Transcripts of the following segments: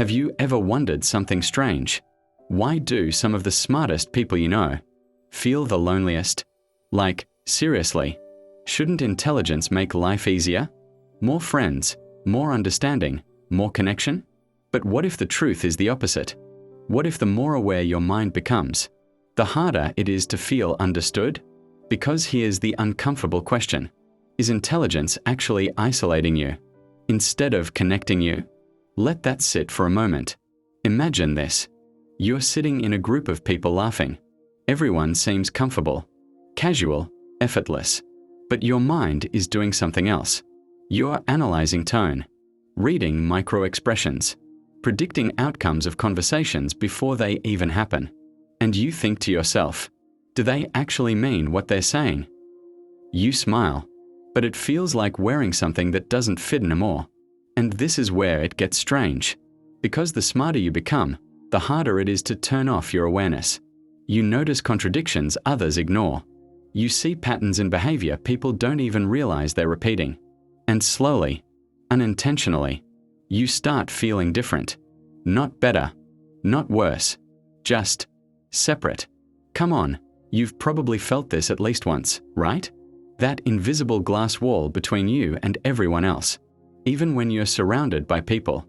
Have you ever wondered something strange? Why do some of the smartest people you know feel the loneliest? Like, seriously, shouldn't intelligence make life easier? More friends, more understanding, more connection? But what if the truth is the opposite? What if the more aware your mind becomes, the harder it is to feel understood? Because here's the uncomfortable question. Is intelligence actually isolating you instead of connecting you? Let that sit for a moment. Imagine this. You're sitting in a group of people laughing. Everyone seems comfortable, casual, effortless. But your mind is doing something else. You're analyzing tone, reading micro-expressions, predicting outcomes of conversations before they even happen. And you think to yourself, do they actually mean what they're saying? You smile, but it feels like wearing something that doesn't fit anymore. And this is where it gets strange. Because the smarter you become, the harder it is to turn off your awareness. You notice contradictions others ignore. You see patterns in behavior people don't even realize they're repeating. And slowly, unintentionally, you start feeling different. Not better, not worse, just separate. Come on, you've probably felt this at least once, right? That invisible glass wall between you and everyone else, even when you're surrounded by people.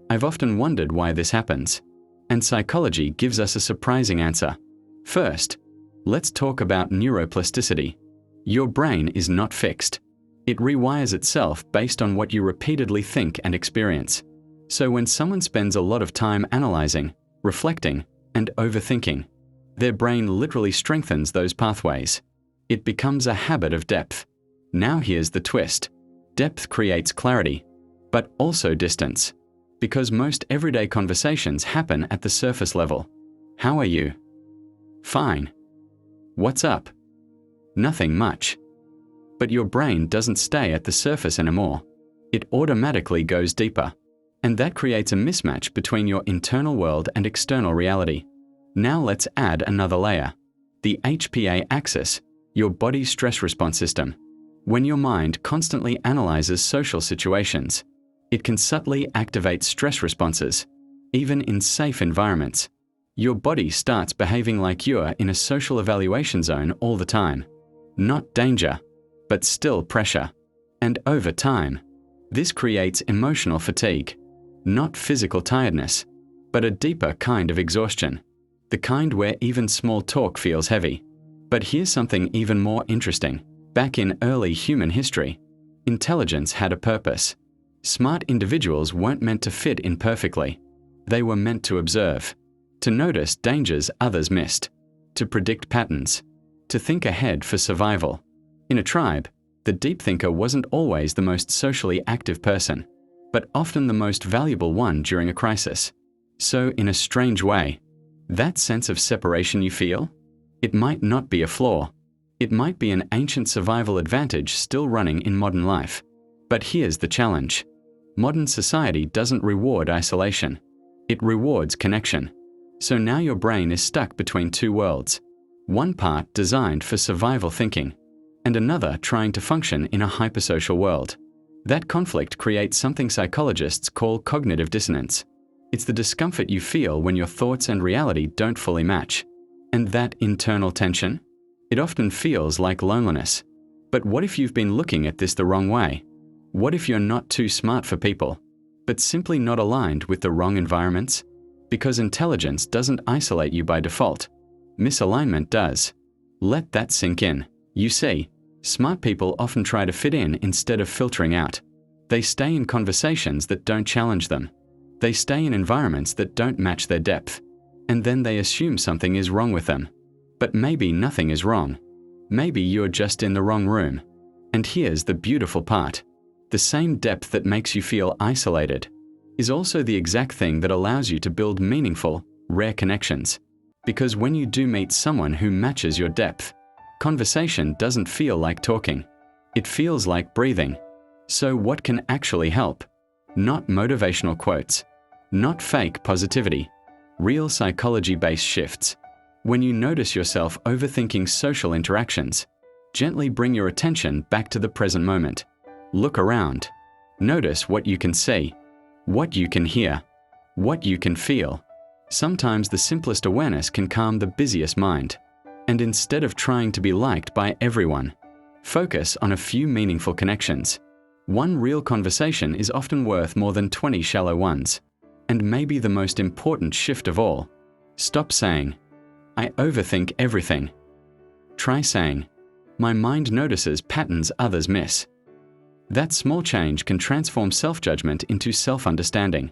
I've often wondered why this happens. And psychology gives us a surprising answer. First, let's talk about neuroplasticity. Your brain is not fixed. It rewires itself based on what you repeatedly think and experience. So when someone spends a lot of time analyzing, reflecting, and overthinking, their brain literally strengthens those pathways. It becomes a habit of depth. Now here's the twist. Depth creates clarity, but also distance. Because most everyday conversations happen at the surface level. How are you? Fine. What's up? Nothing much. But your brain doesn't stay at the surface anymore. It automatically goes deeper. And that creates a mismatch between your internal world and external reality. Now let's add another layer. The HPA axis, your body's stress response system. When your mind constantly analyzes social situations, it can subtly activate stress responses. Even in safe environments, your body starts behaving like you're in a social evaluation zone all the time. Not danger, but still pressure. And over time, this creates emotional fatigue. Not physical tiredness, but a deeper kind of exhaustion. The kind where even small talk feels heavy. But here's something even more interesting. Back in early human history, intelligence had a purpose. Smart individuals weren't meant to fit in perfectly. They were meant to observe, to notice dangers others missed, to predict patterns, to think ahead for survival. In a tribe, the deep thinker wasn't always the most socially active person, but often the most valuable one during a crisis. So in a strange way, that sense of separation you feel, it might not be a flaw. It might be an ancient survival advantage still running in modern life. But here's the challenge. Modern society doesn't reward isolation. It rewards connection. So now your brain is stuck between two worlds. One part designed for survival thinking, and another trying to function in a hypersocial world. That conflict creates something psychologists call cognitive dissonance. It's the discomfort you feel when your thoughts and reality don't fully match. And that internal tension? It often feels like loneliness. But what if you've been looking at this the wrong way? What if you're not too smart for people, but simply not aligned with the wrong environments? Because intelligence doesn't isolate you by default. Misalignment does. Let that sink in. You see, smart people often try to fit in instead of filtering out. They stay in conversations that don't challenge them. They stay in environments that don't match their depth. And then they assume something is wrong with them. But maybe nothing is wrong. Maybe you're just in the wrong room. And here's the beautiful part. The same depth that makes you feel isolated is also the exact thing that allows you to build meaningful, rare connections. Because when you do meet someone who matches your depth, conversation doesn't feel like talking. It feels like breathing. So what can actually help? Not motivational quotes. Not fake positivity. Real psychology-based shifts. When you notice yourself overthinking social interactions, gently bring your attention back to the present moment. Look around. Notice what you can see, what you can hear, what you can feel. Sometimes the simplest awareness can calm the busiest mind. And instead of trying to be liked by everyone, focus on a few meaningful connections. One real conversation is often worth more than 20 shallow ones. And maybe the most important shift of all, stop saying, "I overthink everything." Try saying, "My mind notices patterns others miss." That small change can transform self-judgment into self-understanding.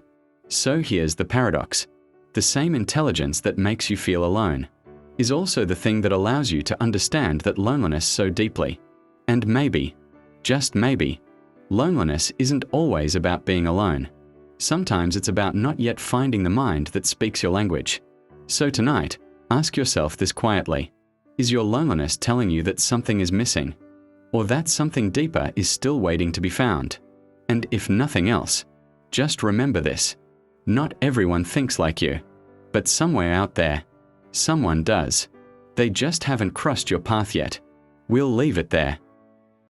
So here's the paradox. The same intelligence that makes you feel alone is also the thing that allows you to understand that loneliness so deeply. And maybe, just maybe, loneliness isn't always about being alone. Sometimes it's about not yet finding the mind that speaks your language. So tonight, ask yourself this quietly. Is your loneliness telling you that something is missing? Or that something deeper is still waiting to be found? And if nothing else, just remember this. Not everyone thinks like you. But somewhere out there, someone does. They just haven't crossed your path yet. We'll leave it there.